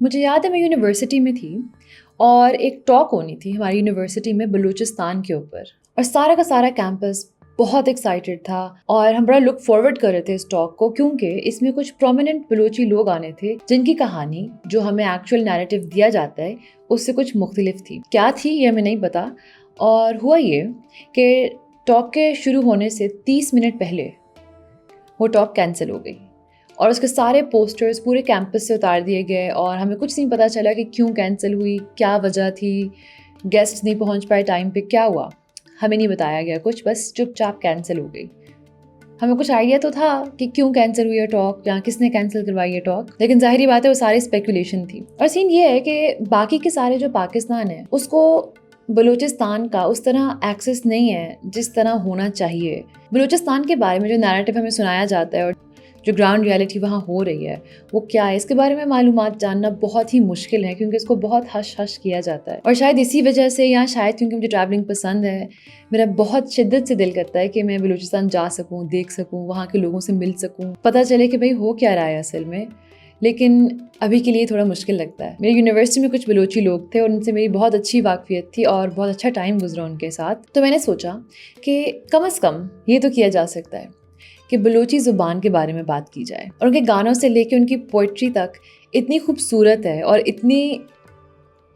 مجھے یاد ہے میں یونیورسٹی میں تھی اور ایک ٹاک ہونی تھی ہماری یونیورسٹی میں بلوچستان کے اوپر، اور سارا کا سارا کیمپس بہت ایکسائٹیڈ تھا اور ہم بڑا لک فارورڈ کر رہے تھے اس ٹاک کو، کیونکہ اس میں کچھ پرومیننٹ بلوچی لوگ آنے تھے جن کی کہانی جو ہمیں ایکچوئل نیریٹو دیا جاتا ہے اس سے کچھ مختلف تھی۔ کیا تھی یہ ہمیں نہیں پتا، اور ہوا یہ کہ ٹاک کے شروع ہونے سے 30 منٹ پہلے وہ ٹاک کینسل ہو گئی اور اس کے سارے پوسٹرز پورے کیمپس سے اتار دیے گئے، اور ہمیں کچھ نہیں پتہ چلا کہ کیوں کینسل ہوئی، کیا وجہ تھی، گیسٹ نہیں پہنچ پائے ٹائم پہ، کیا ہوا، ہمیں نہیں بتایا گیا کچھ، بس چپ چاپ کینسل ہو گئی۔ ہمیں کچھ آئیڈیا تو تھا کہ کیوں کینسل ہوئی ہے ٹاک یا کس نے کینسل کروائی ہے ٹاک، لیکن ظاہری بات ہے وہ ساری اسپیکولیشن تھی۔ اور سین یہ ہے کہ باقی کے سارے جو پاکستان ہے اس کو بلوچستان کا اس طرح ایکسیس نہیں ہے جس طرح ہونا چاہیے۔ بلوچستان کے بارے میں جو نیریٹو ہمیں سنایا جاتا ہے اور جو گراؤنڈ ریالٹی وہاں ہو رہی ہے وہ کیا ہے، اس کے بارے میں معلومات جاننا بہت ہی مشکل ہے، کیونکہ اس کو بہت ہش ہش کیا جاتا ہے۔ اور شاید اسی وجہ سے، یا شاید کیونکہ مجھے ٹریولنگ پسند ہے، میرا بہت شدت سے دل کرتا ہے کہ میں بلوچستان جا سکوں، دیکھ سکوں، وہاں کے لوگوں سے مل سکوں، پتہ چلے کہ بھئی ہو کیا رہا ہے اصل میں، لیکن ابھی کے لیے تھوڑا مشکل لگتا ہے۔ میری یونیورسٹی میں کچھ بلوچی لوگ تھے اور ان سے میری بہت اچھی واقفیت تھی اور بہت اچھا ٹائم گزرا ان کے ساتھ، تو میں نے سوچا کہ کم از کم یہ تو کیا جا سکتا ہے کہ بلوچی زبان کے بارے میں بات کی جائے، اور ان کے گانوں سے لے کے ان کی پوئٹری تک اتنی خوبصورت ہے اور اتنی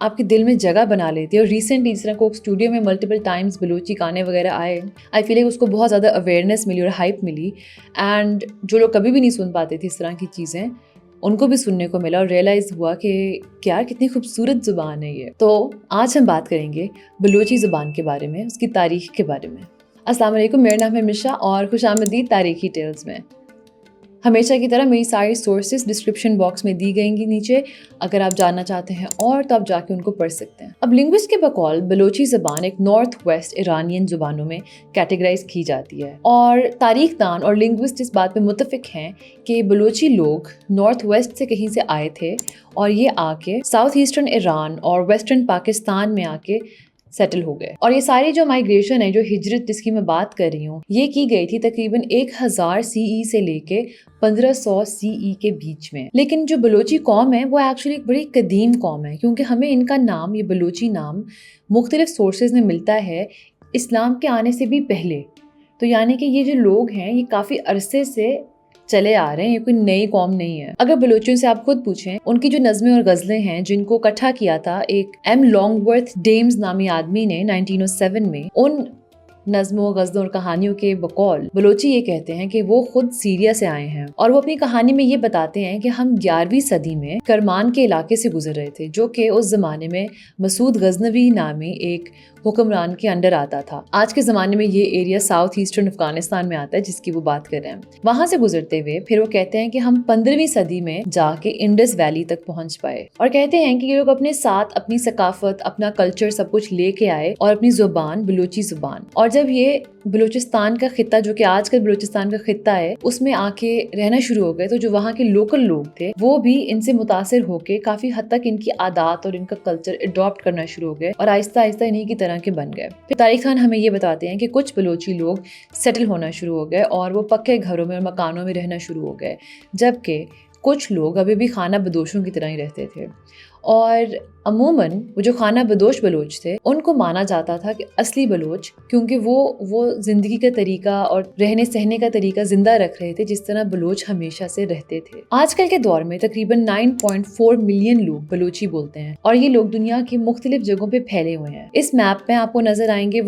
آپ کے دل میں جگہ بنا لیتی ہے۔ اور ریسنٹلی جس طرح کوک اسٹوڈیو میں ملٹیپل ٹائمز بلوچی گانے وغیرہ آئے، آئی فیل اس کو بہت زیادہ اویئرنیس ملی اور ہائپ ملی، اینڈ جو لوگ کبھی بھی نہیں سن پاتے تھے اس طرح کی چیزیں ان کو بھی سننے کو ملا اور ریئلائز ہوا کہ یار کتنی خوبصورت زبان ہے یہ۔ تو آج ہم بات کریں گے بلوچی زبان کے بارے میں، اس کی تاریخ کے بارے میں۔ السلام علیکم، میرا نام ہے مشا اور خوش آمدید تاریخی ٹیلز میں۔ ہمیشہ کی طرح میری ساری سورسز ڈسکرپشن باکس میں دی گئیں گی نیچے، اگر آپ جاننا چاہتے ہیں اور تو آپ جا کے ان کو پڑھ سکتے ہیں۔ اب لنگوسٹ کے بقول بلوچی زبان ایک نارتھ ویسٹ ایرانین زبانوں میں کیٹیگرائز کی جاتی ہے، اور تاریخ دان اور لنگوسٹ اس بات پہ متفق ہیں کہ بلوچی لوگ نارتھ ویسٹ سے کہیں سے آئے تھے اور یہ آ کے ساؤتھ ایسٹرن ایران اور ویسٹرن پاکستان میں آ کے سیٹل ہو گئے۔ اور یہ ساری جو مائیگریشن ہے، جو ہجرت جس کی میں بات کر رہی ہوں، یہ کی گئی تھی تقریباً 1000 CE سے لے کے 1500 CE کے بیچ میں۔ لیکن جو بلوچی قوم ہے وہ ایکچولی ایک بڑی قدیم قوم ہے، کیونکہ ہمیں ان کا نام، یہ بلوچی نام مختلف سورسز میں ملتا ہے اسلام کے آنے سے بھی پہلے۔ تو یعنی کہ یہ جو لوگ ہیں یہ کافی عرصے سے چلے آ رہے ہیں، یہ کوئی نئی قوم نہیں ہے۔ اگر بلوچیوں سے آپ خود پوچھیں، ان کی جو نظمیں اور غزلیں ہیں جن کو اکٹھا کیا تھا ایک لانگ ورتھ ڈیمز نامی آدمی نے 1907 میں، ان نظموں، غزلوں اور کہانیوں کے بقول بلوچی یہ کہتے ہیں کہ وہ خود سیریا سے آئے ہیں، اور وہ اپنی کہانی میں یہ بتاتے ہیں کہ ہم 11ویں صدی میں کرمان کے علاقے سے گزر رہے تھے، جو کہ اس زمانے میں مسعود غزنوی نامی ایک حکمران کے انڈر آتا تھا۔ آج کے زمانے میں یہ ایریا ساؤتھ ایسٹرن افغانستان میں آتا ہے جس کی وہ بات کر رہے ہیں۔ وہاں سے گزرتے ہوئے پھر وہ کہتے ہیں کہ ہم 15ویں صدی میں جا کے انڈس ویلی تک پہنچ پائے، اور کہتے ہیں کہ یہ لوگ اپنے ساتھ اپنی ثقافت، اپنا کلچر سب کچھ لے کے آئے اور اپنی زبان بلوچی زبان، اور جب یہ بلوچستان کا خطہ جو کہ آج کل بلوچستان کا خطہ ہے اس میں آ کے رہنا شروع ہو گئے، تو جو وہاں کے لوکل لوگ تھے وہ بھی ان سے متاثر ہو کے کافی حد تک ان کی عادات اور ان کا کلچر اڈاپٹ کرنا شروع ہو گئے، اور آہستہ آہستہ انہی کی طرح کے بن گئے۔ پھر تاریخ دان ہمیں یہ بتاتے ہیں کہ کچھ بلوچی لوگ سیٹل ہونا شروع ہو گئے اور وہ پکے گھروں میں اور مکانوں میں رہنا شروع ہو گئے، جبکہ کچھ لوگ ابھی بھی خانہ بدوشوں کی طرح ہی رہتے تھے۔ اور عموماً وہ جو خانہ بدوش بلوچ تھے ان کو مانا جاتا تھا کہ اصلی بلوچ، کیونکہ وہ زندگی کا طریقہ اور رہنے سہنے کا طریقہ زندہ رکھ رہے تھے جس طرح بلوچ ہمیشہ سے رہتے تھے۔ آج کل کے دور میں تقریباً 9.4 ملین لوگ بلوچی بولتے ہیں، اور یہ لوگ دنیا کی مختلف جگہوں پہ پھیلے ہوئے ہیں۔ اس میپ میں آپ کو نظر آئیں گے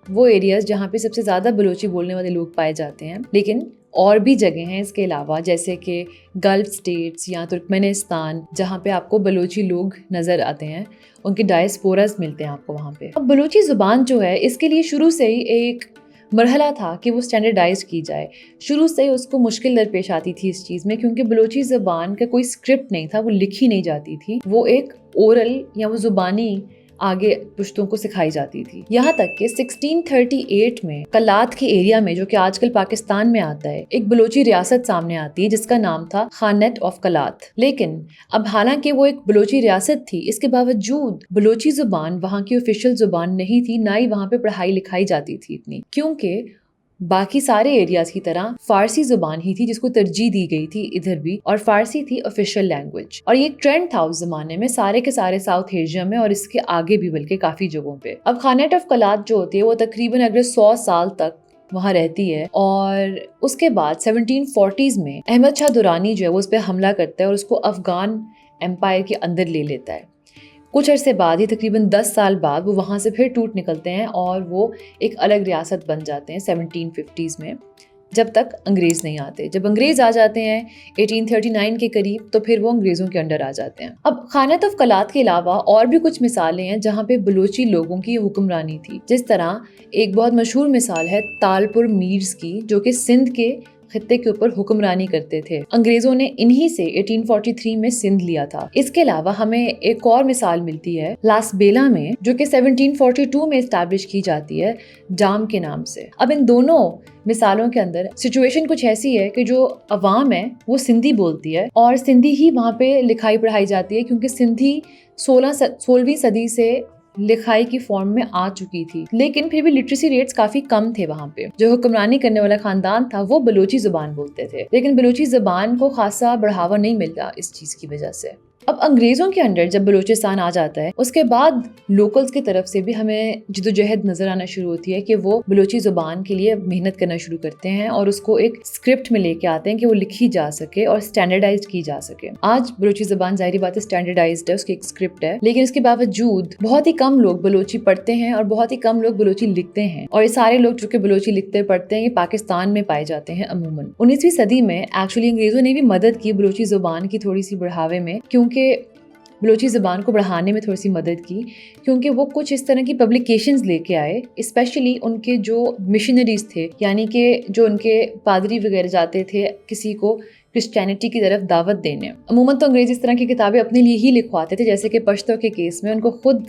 وہ ایریاز جہاں پہ سب سے زیادہ بلوچی بولنے والے لوگ پائے جاتے ہیں، لیکن اور بھی جگہیں ہیں اس کے علاوہ، جیسے کہ گلف سٹیٹس یا ترکمنستان، جہاں پہ آپ کو بلوچی لوگ نظر آتے ہیں، ان کے ڈائسپورز ملتے ہیں آپ کو وہاں پہ۔ اب بلوچی زبان جو ہے اس کے لیے شروع سے ہی ایک مرحلہ تھا کہ وہ اسٹینڈرڈائز کی جائے۔ شروع سے ہی اس کو مشکل درپیش آتی تھی اس چیز میں، کیونکہ بلوچی زبان کا کوئی اسکرپٹ نہیں تھا، وہ لکھی نہیں جاتی تھی، وہ ایک اورل یا وہ زبانی آگے پشتوں کو سکھائی جاتی تھی۔ یہاں تک کہ 1638 میں کلات کے ایریا میں، جو کہ آج کل پاکستان میں آتا ہے، ایک بلوچی ریاست سامنے آتی ہے جس کا نام تھا خانت آف کلات۔ لیکن اب حالانکہ وہ ایک بلوچی ریاست تھی، اس کے باوجود بلوچی زبان وہاں کی آفیشیل زبان نہیں تھی، نہ ہی وہاں پہ پڑھائی لکھائی جاتی تھی اتنی، کیونکہ बाकी सारे एरियाज की तरह फारसी जुबान ही थी जिसको तरजीह दी गई थी इधर भी, और फारसी थी ऑफिशियल लैंग्वेज। और ये ट्रेंड था उस जमाने में सारे के सारे साउथ एशिया में और इसके आगे भी बल्कि काफी जगहों पे। अब खानत ऑफ कलात जो होती है वो तकरीबन अगर 100 साल तक वहाँ रहती है, और उसके बाद 1740s में अहमद शाह दुरानी जो है वो उस पर हमला करता है और उसको अफगान एम्पायर के अंदर ले लेता है। कुछ अरसे बाद ही तकरीबन 10 साल बाद वो वहाँ से फिर टूट निकलते हैं और वो एक अलग रियासत बन जाते हैं 1750s में, जब तक अंग्रेज़ नहीं आते। जब अंग्रेज़ आ जाते हैं 1839 के करीब, तो फिर वो अंग्रेज़ों के अंडर आ जाते हैं। अब खानत ऑफ कलात के अलावा और भी कुछ मिसालें हैं जहाँ पे बलोची लोगों की हुक्मरानी थी। जिस तरह एक बहुत मशहूर मिसाल है तालपुर मीर्स की, जो कि सिंध के खित्ते के ऊपर हुक्मरानी करते थे। अंग्रेजों ने इन्हीं से 1843 में सिंध लिया था। इसके अलावा हमें एक और मिसाल मिलती है लासबेला में, जो कि 1742 में एस्टैब्लिश की जाती है जाम के नाम से। अब इन दोनों मिसालों के अंदर सिचुएशन कुछ ऐसी है कि जो अवाम है वो सिंधी बोलती है और सिंधी ही वहाँ पे लिखाई पढ़ाई जाती है, क्योंकि सिंधी 16वीं सदी से लिखाई की फॉर्म में आ चुकी थी। लेकिन फिर भी लिटरेसी रेट्स काफी कम थे वहाँ पे। जो हुक्मरानी करने वाला खानदान था वो बलोची जुबान बोलते थे, लेकिन बलोची जुबान को खासा बढ़ावा नहीं मिलता इस चीज की वजह से। अब अंग्रेजों के अंडर जब बलूचिस्तान आ जाता है, उसके बाद लोकल्स की तरफ से भी हमें जिद्दोजहद नजर आना शुरू होती है कि वो बलोची जुबान के लिए मेहनत करना शुरू करते हैं और उसको एक स्क्रिप्ट में लेके आते हैं कि वो लिखी जा सके और स्टैंडर्डाइज की जा सके। आज बलोची जुबान जाहिर बात है स्टैंडर्डाइज्ड है, उसकी एक स्क्रिप्ट है, लेकिन इसके बावजूद बहुत ही कम लोग बलोची पढ़ते हैं और बहुत ही कम लोग बलोची लिखते हैं। और ये सारे लोग जो कि बलोची लिखते पढ़ते हैं ये पाकिस्तान में पाए जाते हैं अमूमन। 19वीं सदी में एक्चुअली अंग्रेजों ने भी मदद की बलोची जुबान की थोड़ी सी बढ़ावे में, क्योंकि बलोची ज़बान को बढ़ाने में थोड़ी सी मदद की, क्योंकि वो कुछ इस तरह की पब्लिकेशंस लेके आए। स्पेशली उनके जो मिशनरीज थे, यानी कि जो उनके पादरी वगैरह जाते थे किसी को क्रिश्चियनिटी की तरफ दावत देने। अमूमन तो अंग्रेज़ इस तरह की किताबें अपने लिए ही लिखवाते थे, जैसे कि पश्तो के केस में उनको खुद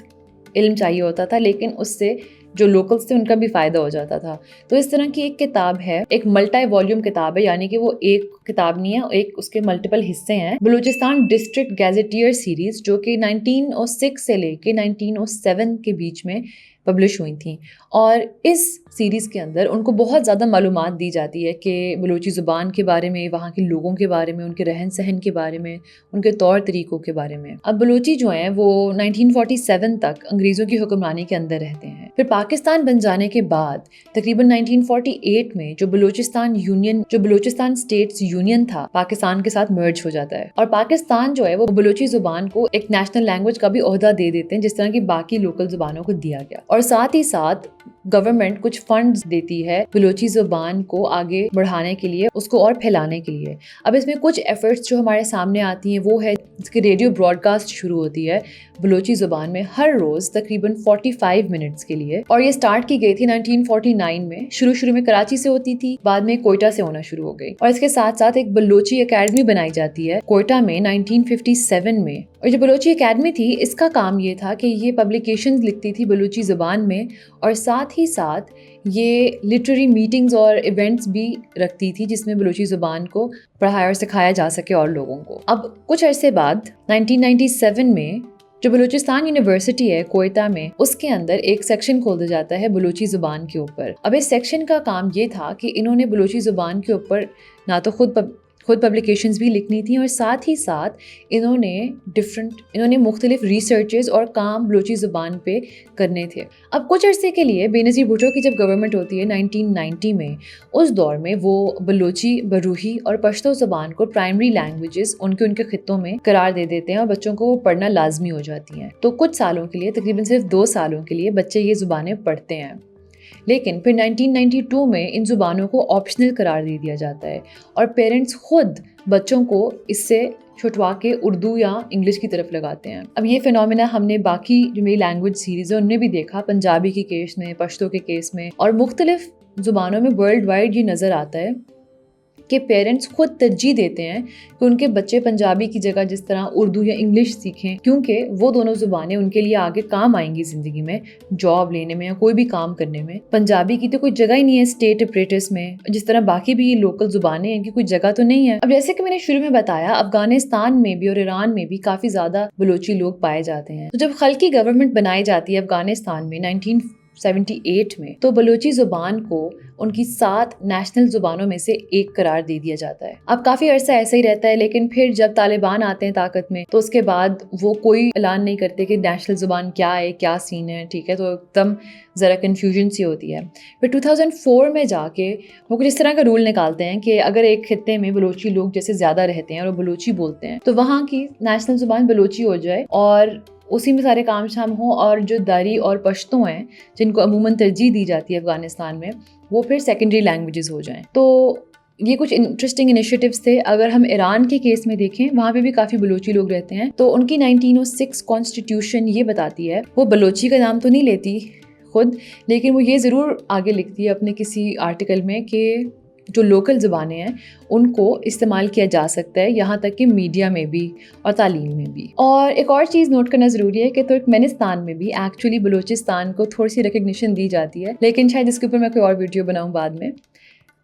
इल्म चाहिए होता था, लेकिन उससे जो लोकल्स थे उनका भी फ़ायदा हो जाता था। तो इस तरह की एक किताब है, एक मल्टी वॉल्यूम किताब है, यानी कि वो एक किताब नहीं है, एक उसके मल्टीपल हिस्से हैं। बलूचिस्तान डिस्ट्रिक्ट गैजेटियर सीरीज़, जो कि 1906 से लेके 1907 के बीच में पब्लिश हुई थी। और इस सीरीज़ के अंदर उनको बहुत ज़्यादा मालूमात दी जाती है कि बलूची ज़ुबान के बारे में, वहाँ के लोगों के बारे में, उनके रहन सहन के बारे में, उनके तौर तरीक़ों के बारे में। अब बलूची जो हैं वो 1947 तक अंग्रेज़ों की हुक्मरानी के अंदर रहते हैं। फिर पाकिस्तान बन जाने के बाद तकरीबन 1948 में जो बलूचिस्तान स्टेट्स यूनियन था पाकिस्तान के साथ मर्ज हो जाता है, और पाकिस्तान जो है वो बलूची ज़ुबान को एक नेशनल लैंग्वेज का भी ओहदा दे देते हैं, जिस तरह की बाकी लोकल ज़ुबानों को दिया गया। और साथ ही साथ गवर्नमेंट कुछ फंड्स देती है बलूची ज़ुबान को आगे बढ़ाने के लिए, उसको और फैलाने के लिए। अब इसमें कुछ एफर्ट्स जो हमारे सामने आती हैं वो है इसकी रेडियो ब्रॉडकास्ट शुरू होती है बलूची ज़ुबान में हर रोज़ तकरीबन 45 मिनट्स के लिए, और ये स्टार्ट की गई थी 1949 में। शुरू में कराची से होती थी, बाद में कोयटा से होना शुरू हो गई। और इसके साथ साथ एक बलूची एकेडमी बनाई जाती है कोयटा में 1957 में। और जो बलूची एकेडमी थी इसका काम ये था कि ये पब्लिकेशंस लिखती थी बलूची ज़ुबान में, और साथ ही साथ ये लिटरेरी मीटिंग्स और इवेंट्स भी रखती थी जिसमें बलूची ज़ुबान को पढ़ाया और सिखाया जा सके और लोगों को। अब कुछ अरसे बाद 1997 में जो बलूचिस्तान यूनिवर्सिटी है कोयटा में, उसके अंदर एक सेक्शन खोल दिया जाता है बलूची ज़ुबान के ऊपर। अब इस सेक्शन का काम ये था कि इन्होंने बलूची ज़ुबान के ऊपर ना तो खुद पब्लिकेशंस भी लिखनी थी, और साथ ही साथ इन्होंने मुख्तलिफ रिसर्चेस और काम बलूची ज़ुबान पे करने थे। अब कुछ अरसे के लिए बेनज़ीर भुट्टो की जब गवर्नमेंट होती है 1990 में, उस दौर में वो बलूची, बरूही और पश्तो ज़ुबान को प्राइमरी लैंग्वेजेस उनके खित्तों में करार दे देते हैं और बच्चों को वो पढ़ना लाजमी हो जाती हैं। तो कुछ सालों के लिए, तकरीबन सिर्फ 2 सालों के लिए बच्चे ये ज़ुबानें पढ़ते हैं। लेकिन फिर 1992 में इन ज़ुबानों को ऑप्शनल करार दे दिया जाता है और पेरेंट्स खुद बच्चों को इससे छुटवा के उर्दू या इंग्लिश की तरफ लगाते हैं। अब ये फिनोमेना हमने बाकी जो मेरी लैंग्वेज सीरीज़ है उनमें भी देखा, पंजाबी के केस में, पश्तो के केस में, और मुख्तलिफ ज़ुबानों में वर्ल्ड वाइड ये नज़र आता है कि पेरेंट्स खुद तरजीह देते हैं कि उनके बच्चे पंजाबी की जगह जिस तरह उर्दू या इंग्लिश सीखें, क्योंकि वो दोनों ज़ुबानें उनके लिए आगे काम आएंगी ज़िंदगी में, जॉब लेने में या कोई भी काम करने में। पंजाबी की तो कोई जगह ही नहीं है स्टेट अपरेटस में, जिस तरह बाकी भी लोकल ज़ुबानें हैं, इनकी कोई जगह तो नहीं है। अब जैसे कि मैंने शुरू में बताया, अफगानिस्तान में भी और ईरान में भी काफ़ी ज़्यादा बलूची लोग पाए जाते हैं। तो जब खल की गवर्नमेंट बनाई जाती है अफगानिस्तान में 1978 में, तो बलूची ज़ुबान को उनकी 7 नेशनल ज़ुबानों में से एक करार दे दिया जाता है। अब काफ़ी अरसा ऐसा ही रहता है, लेकिन फिर जब तालिबान आते हैं ताकत में, तो उसके बाद वो कोई ऐलान नहीं करते कि नेशनल ज़ुबान क्या है, क्या सीन है, ठीक है, तो एकदम ज़रा कन्फ्यूजन सी होती है। फिर 2004 में जाके वो कुछ इस तरह का रूल निकालते हैं कि अगर एक खित्ते में बलूची लोग जैसे ज़्यादा रहते हैं और वो बलूची बोलते हैं, तो वहाँ की नेशनल ज़ुबान बलूची हो जाए और उसी में सारे काम शाम हों, और जो दरी और पश्तो हैं जिनको अमूमन तरजीह दी जाती है अफ़गानिस्तान में, वो फिर सेकेंडरी लैंग्वेजेस हो जाएं। तो ये कुछ इंटरेस्टिंग इनिशिएटिव्स थे। अगर हम ईरान के केस में देखें, वहाँ पे भी काफ़ी बलूची लोग रहते हैं। तो उनकी 1906 कॉन्स्टिट्यूशन ये बताती है, वो बलूची का नाम तो नहीं लेती खुद, लेकिन वो ये ज़रूर आगे लिखती है अपने किसी आर्टिकल में कि जो लोकल ज़बानें हैं उनको इस्तेमाल किया जा सकता है, यहाँ तक कि मीडिया में भी और तालीम में भी। और एक और चीज़ नोट करना ज़रूरी है कि तुर्कमेनिस्तान में भी एक्चुअली बलूचिस्तान को थोड़ी सी रिकग्निशन दी जाती है, लेकिन शायद इसके ऊपर मैं कोई और वीडियो बनाऊँ बाद में।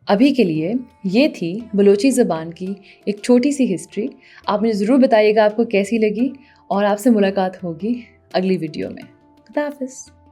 अभी के लिए ये थी बलूची ज़बान की एक छोटी सी हिस्ट्री। आप मुझे ज़रूर बताइएगा आपको कैसी लगी, और आपसे मुलाकात होगी अगली वीडियो में। खुदा हाफ़िज़।